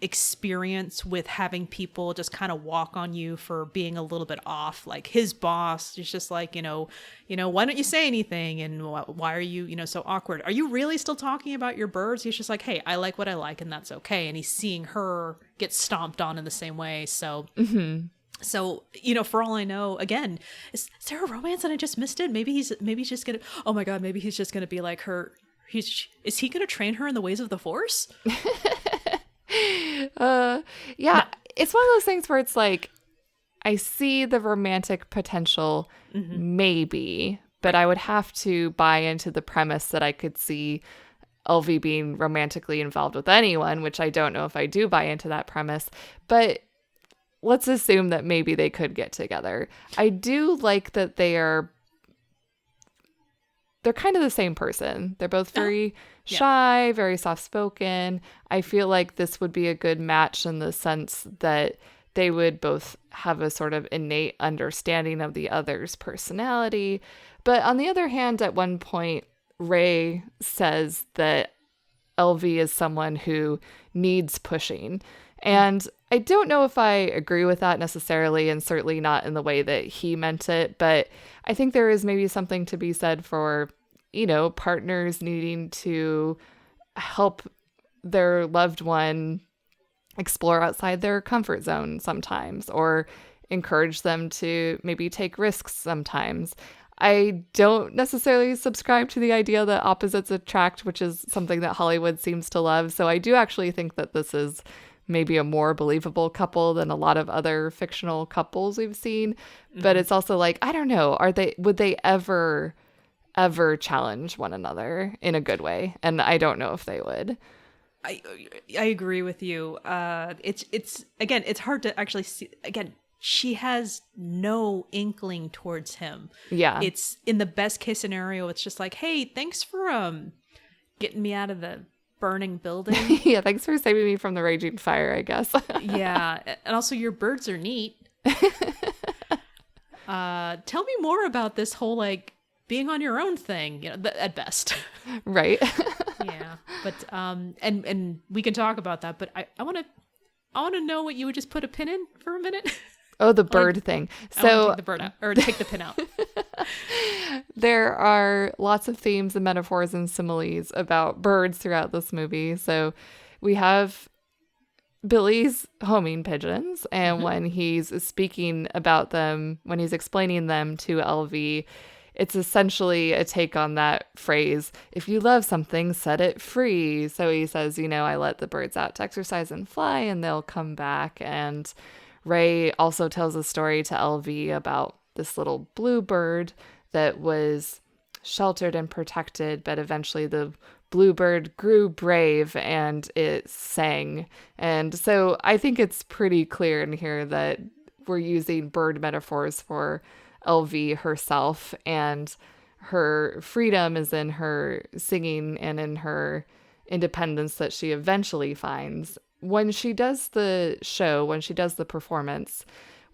experience with having people just kind of walk on you for being a little bit off. Like his boss is just like, you know, why don't you say anything? And why are you, you know, so awkward? Are you really still talking about your birds? He's just like, hey, I like what I like and that's okay. And he's seeing her get stomped on in the same way. So, so, you know, for all I know, again, is there a romance and I just missed it? Maybe he's just going to, oh my God, maybe he's just going to be like her. Is he going to train her in the ways of the Force? Yeah, it's one of those things where it's like, I see the romantic potential, maybe, but I would have to buy into the premise that I could see LV being romantically involved with anyone, which I don't know if I do buy into that premise, but let's assume that maybe they could get together. I do like that they're kind of the same person. They're both very shy, very soft-spoken. I feel like this would be a good match in the sense that they would both have a sort of innate understanding of the other's personality. But on the other hand, at one point, Ray says that LV is someone who needs pushing. And I don't know if I agree with that necessarily, and certainly not in the way that he meant it, but I think there is maybe something to be said for, you know, partners needing to help their loved one explore outside their comfort zone sometimes, or encourage them to maybe take risks sometimes. I don't necessarily subscribe to the idea that opposites attract, which is something that Hollywood seems to love. So I do actually think that this is maybe a more believable couple than a lot of other fictional couples we've seen. But it's also like, I don't know, would they ever challenge one another in a good way? And I don't know if they would. I agree with you. It's again, it's hard to actually see. Again, she has no inkling towards him. Yeah. It's in the best case scenario, it's just like, hey, thanks for getting me out of the burning building. Yeah, thanks for saving me from the raging fire, I guess. Yeah, and also your birds are neat. Tell me more about this whole like being on your own thing, you know, at best. Right. Yeah, but and we can talk about that, but I want to know what you would just put a pin in for a minute. Oh, the bird thing. So take the bird out, or take the pin out. There are lots of themes and metaphors and similes about birds throughout this movie. So we have Billy's homing pigeons, and when he's speaking about them, when he's explaining them to LV, it's essentially a take on that phrase, if you love something, set it free. So he says, you know, I let the birds out to exercise and fly, and they'll come back. And Ray also tells a story to LV about this little blue bird that was sheltered and protected, but eventually the bluebird grew brave and it sang. And so I think it's pretty clear in here that we're using bird metaphors for LV herself, and her freedom is in her singing and in her independence that she eventually finds. When she does the show, when she does the performance,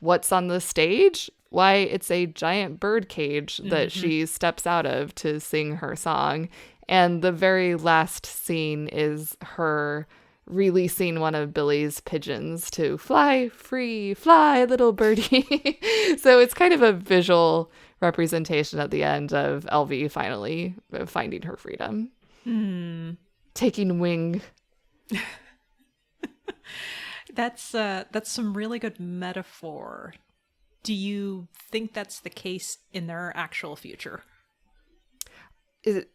what's on the stage? Why, it's a giant bird cage that she steps out of to sing her song. And the very last scene is her releasing one of Billy's pigeons to fly free, fly, little birdie. So it's kind of a visual representation at the end of LV finally finding her freedom. Taking wing. That's some really good metaphor. Do you think that's the case in their actual future?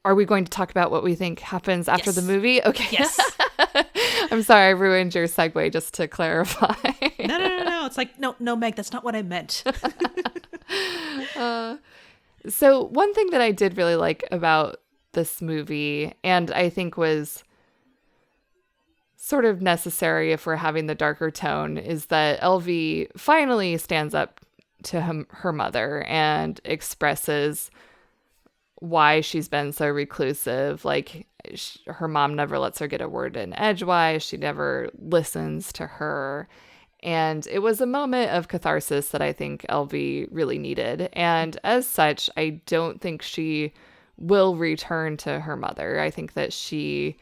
Are we going to talk about what we think happens after the movie? Okay. Yes. I'm sorry, I ruined your segue just to clarify. No. It's like, no, Meg, that's not what I meant. So one thing that I did really like about this movie, and I think was sort of necessary if we're having the darker tone, is that LV finally stands up to her mother and expresses why she's been so reclusive. Like, her mom never lets her get a word in edgewise. She never listens to her. And it was a moment of catharsis that I think LV really needed. And as such, I don't think she will return to her mother. I think that she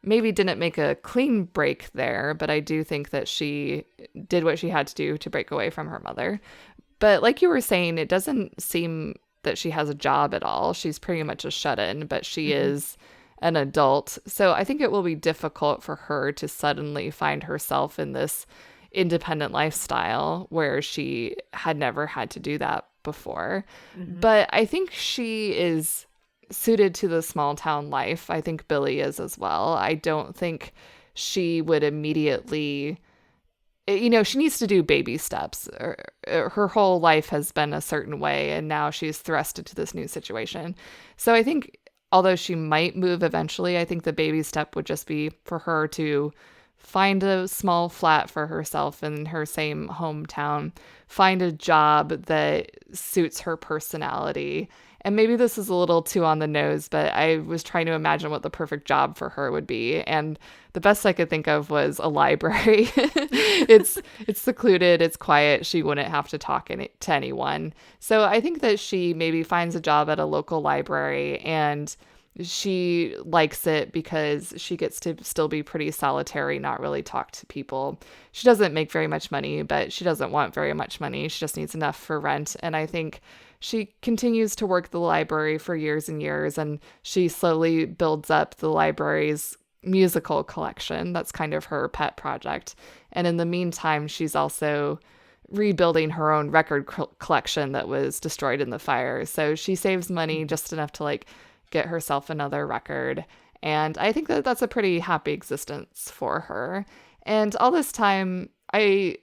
maybe didn't make a clean break there, but I do think that she did what she had to do to break away from her mother. But like you were saying, it doesn't seem that she has a job at all. She's pretty much a shut-in, but she is an adult. So I think it will be difficult for her to suddenly find herself in this independent lifestyle where she had never had to do that before. But I think she is suited to the small town life. I think Billy is as well. I don't think she would immediately, she needs to do baby steps. Her whole life has been a certain way, and now she's thrust into this new situation. So I think although she might move eventually, I think the baby step would just be for her to find a small flat for herself in her same hometown, find a job that suits her personality. And maybe this is a little too on the nose, but I was trying to imagine what the perfect job for her would be. And the best I could think of was a library. It's secluded, it's quiet. She wouldn't have to talk to anyone. So I think that she maybe finds a job at a local library, and she likes it because she gets to still be pretty solitary, not really talk to people. She doesn't make very much money, but she doesn't want very much money. She just needs enough for rent. And I think she continues to work the library for years and years, and she slowly builds up the library's musical collection. That's kind of her pet project. And in the meantime, she's also rebuilding her own record collection that was destroyed in the fire. So she saves money just enough to get herself another record. And I think that that's a pretty happy existence for her. And all this time, I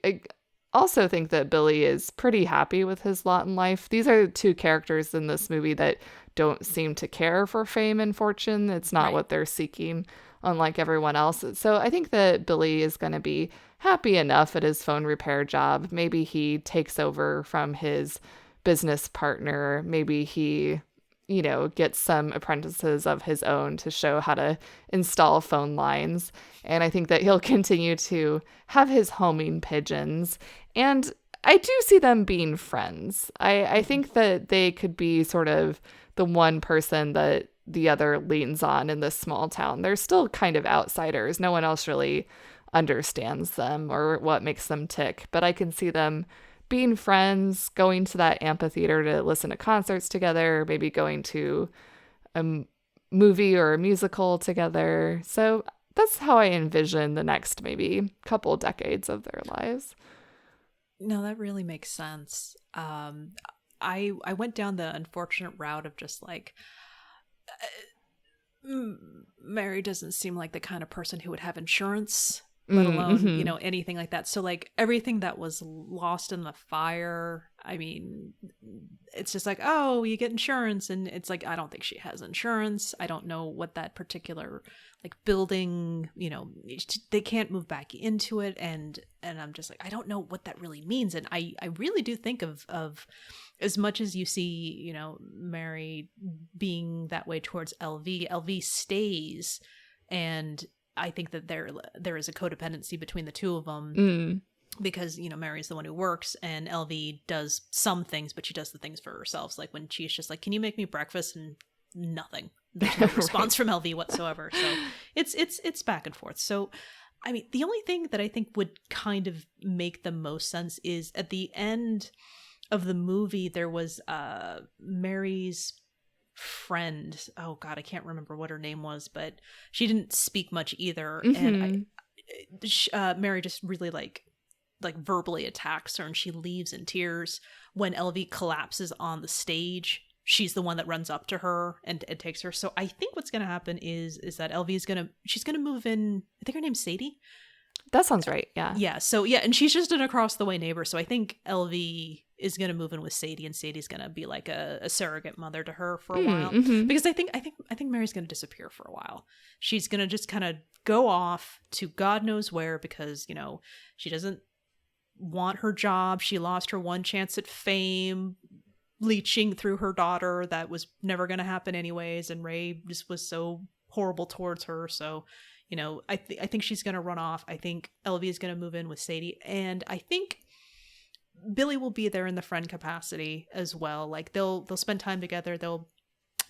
also think that Billy is pretty happy with his lot in life. These are two characters in this movie that don't seem to care for fame and fortune. It's not what they're seeking, unlike everyone else. So I think that Billy is going to be happy enough at his phone repair job. Maybe he takes over from his business partner. Maybe he gets some apprentices of his own to show how to install phone lines. And I think that he'll continue to have his homing pigeons. And I do see them being friends. I think that they could be sort of the one person that the other leans on in this small town. They're still kind of outsiders. No one else really understands them or what makes them tick. But I can see them being friends, going to that amphitheater to listen to concerts together, maybe going to a movie or a musical together. So that's how I envision the next maybe couple decades of their lives. No, that really makes sense. I went down the unfortunate route of just Mary doesn't seem like the kind of person who would have insurance, let alone, anything like that. So everything that was lost in the fire, I mean, it's just oh, you get insurance. And it's I don't think she has insurance. I don't know what that particular building, they can't move back into it. And I'm just I don't know what that really means. And I really do think of as much as you see, Mary being that way towards LV stays. And I think that there is a codependency between the two of them because, Mary's the one who works and LV does some things, but she does the things for herself. When she's just can you make me breakfast? And nothing there's no response from LV whatsoever. So it's back and forth. So I mean, the only thing that I think would kind of make the most sense is at the end of the movie, there was Mary's friend. Oh God, I can't remember what her name was, but she didn't speak much either. And Mary just really like verbally attacks her, and she leaves in tears. When LV collapses on the stage, she's the one that runs up to her and takes her. So I think what's going to happen is that LV is she's going to move in. I think her name's Sadie. That sounds right. Yeah. Yeah. So yeah. And she's just an across the way neighbor. So I think LV is going to move in with Sadie, and Sadie's going to be like a surrogate mother to her for a while. Because I think Mary's going to disappear for a while. She's going to just kind of go off to God knows where, because, you know, she doesn't want her job. She lost her one chance at fame, leeching through her daughter. That was never going to happen anyways, and Ray just was so horrible towards her. So, you know, I think she's going to run off. I think LV is going to move in with Sadie, and I think Billy will be there in the friend capacity as well. Like they'll spend time together. They'll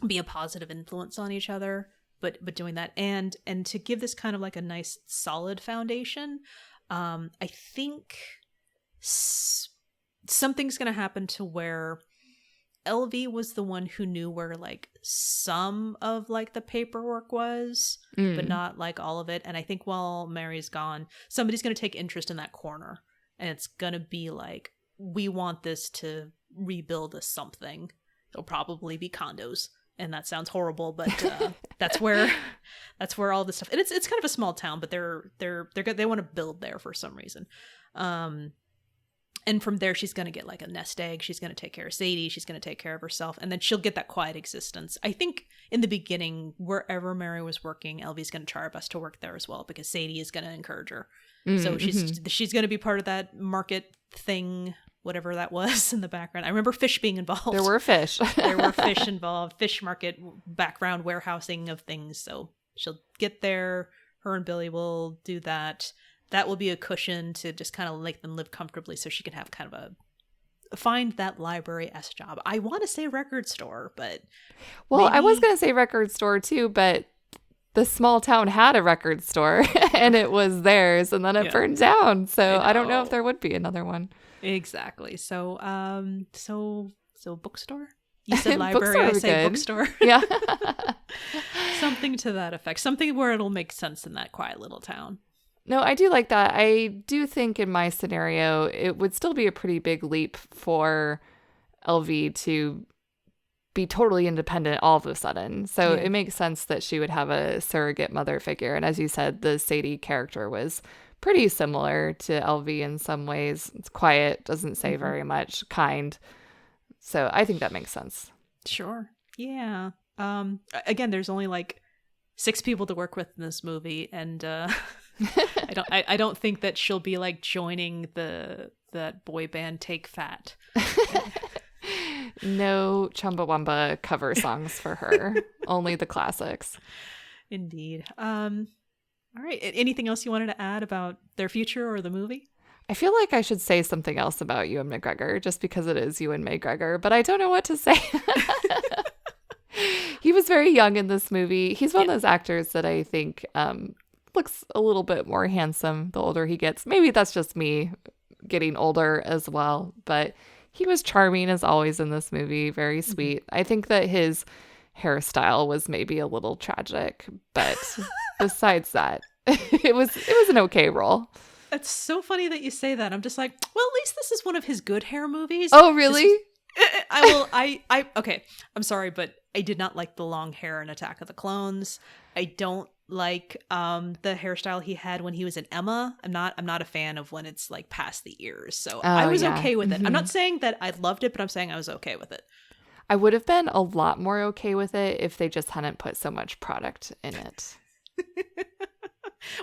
be a positive influence on each other, but doing that, and to give this kind of like a nice solid foundation, I think something's going to happen to where LV was the one who knew where like some of like the paperwork was, but not like all of it. And I think while Mary's gone, somebody's going to take interest in that corner, and it's going to be like, we want this to rebuild as something. It'll probably be condos, and that sounds horrible, but that's where all this stuff. And it's kind of a small town, but they want to build there for some reason. And from there, she's going to get like a nest egg. She's going to take care of Sadie. She's going to take care of herself. And then she'll get that quiet existence. I think in the beginning, wherever Mary was working, LV's going to try her best to work there as well, because Sadie is going to encourage her. So she's going to be part of that market thing, whatever that was in the background. I remember fish being involved. There were fish. There were fish involved. Fish market background, warehousing of things. So she'll get there. Her and Billy will do that. That will be a cushion to just kind of make them live comfortably, so she can have kind of find that library-esque job. I want to say record store, but well, maybe... I was going to say record store too, but the small town had a record store and it was theirs, and then it burned down. So I don't know if there would be another one. Exactly. So bookstore? You said library, I say good. Bookstore. Yeah. Something to that effect. Something where it'll make sense in that quiet little town. No, I do like that. I do think in my scenario, it would still be a pretty big leap for LV to be totally independent all of a sudden. So it makes sense that she would have a surrogate mother figure. And as you said, the Sadie character was pretty similar to LV in some ways. It's quiet, doesn't say very much, kind. So I think that makes sense. Sure. Yeah. Again, there's only like 6 people to work with in this movie, and I don't think that she'll be like joining that boy band Take Fat. No Chumbawamba cover songs for her. Only the classics. Indeed. All right. Anything else you wanted to add about their future or the movie? I feel like I should say something else about Ewan McGregor just because it is Ewan MAYGregor, but I don't know what to say. He was very young in this movie. He's one of those actors that I think looks a little bit more handsome the older he gets. Maybe that's just me getting older as well, but he was charming as always in this movie. Very sweet. I think that his hairstyle was maybe a little tragic, but besides that, it was an okay role. It's so funny that you say that. I'm just like, well, at least this is one of his good hair movies. Oh, really? Okay. I'm sorry, but I did not like the long hair in Attack of the Clones. I don't like the hairstyle he had when he was in Emma. I'm not a fan of when it's like past the ears. So I was okay with it. I'm not saying that I loved it, but I'm saying I was okay with it. I would have been a lot more okay with it if they just hadn't put so much product in it.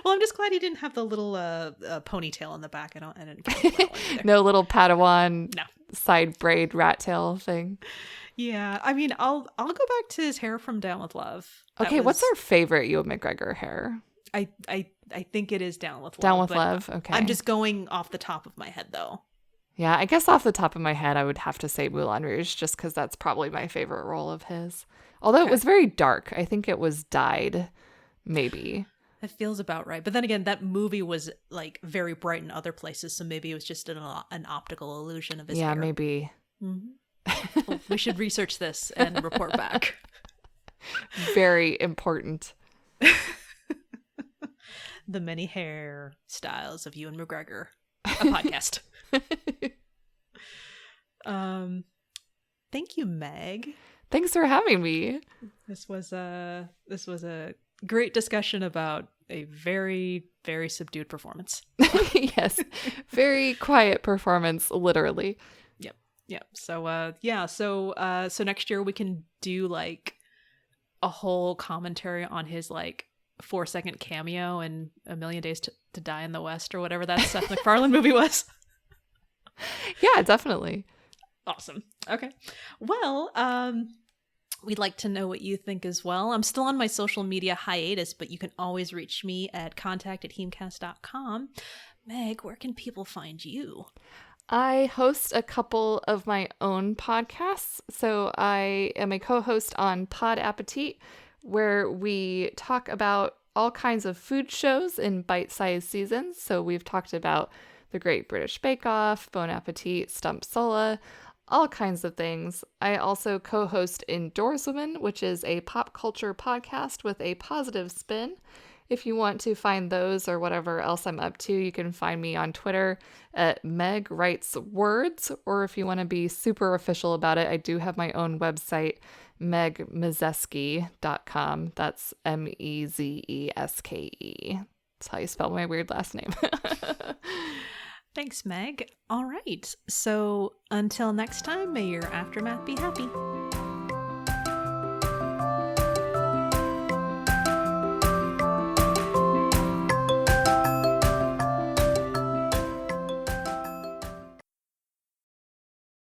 Well, I'm just glad he didn't have the little ponytail in the back. I didn't care about that one either. No little Padawan side braid rat tail thing. Yeah, I mean, I'll go back to his hair from Down with Love. Okay, what's our favorite Ewan McGregor hair? I think it is Down with Love. Down with Love, okay. I'm just going off the top of my head, though. Yeah, I guess off the top of my head, I would have to say Moulin Rouge, just because that's probably my favorite role of his. Although it was very dark. I think it was dyed, maybe. That feels about right. But then again, that movie was like very bright in other places, so maybe it was just an optical illusion of his hair. Yeah, maybe. Mm-hmm. Well, we should research this and report back. Very important. The many hair styles of Ewan McGregor, a podcast. Thank you, Meg. Thanks for having me. This was a great discussion about a very, very subdued performance. Yes, very quiet performance, literally. Yep. So so next year we can do like a whole commentary on his like 4-second cameo in A Million Days to Die in the West or whatever that Seth MacFarlane movie was. Yeah, definitely. Awesome. Okay. Well, we'd like to know what you think as well. I'm still on my social media hiatus, but you can always reach me at contact@HEAMCast.com. Meg, where can people find you? I host a couple of my own podcasts. So I am a co-host on Pod Appetit, where we talk about all kinds of food shows in bite-sized seasons. So we've talked about The Great British Bake Off, Bon Appetit, Stump Sola, all kinds of things. I also co-host Indoorswoman, which is a pop culture podcast with a positive spin. If you want to find those or whatever else I'm up to, you can find me on Twitter at Meg Writes Words, or if you want to be super official about it, I do have my own website, Mezeske.com. That's Mezeske. That's how you spell my weird last name. Thanks, Meg. All right. So until next time, may your aftermath be happy.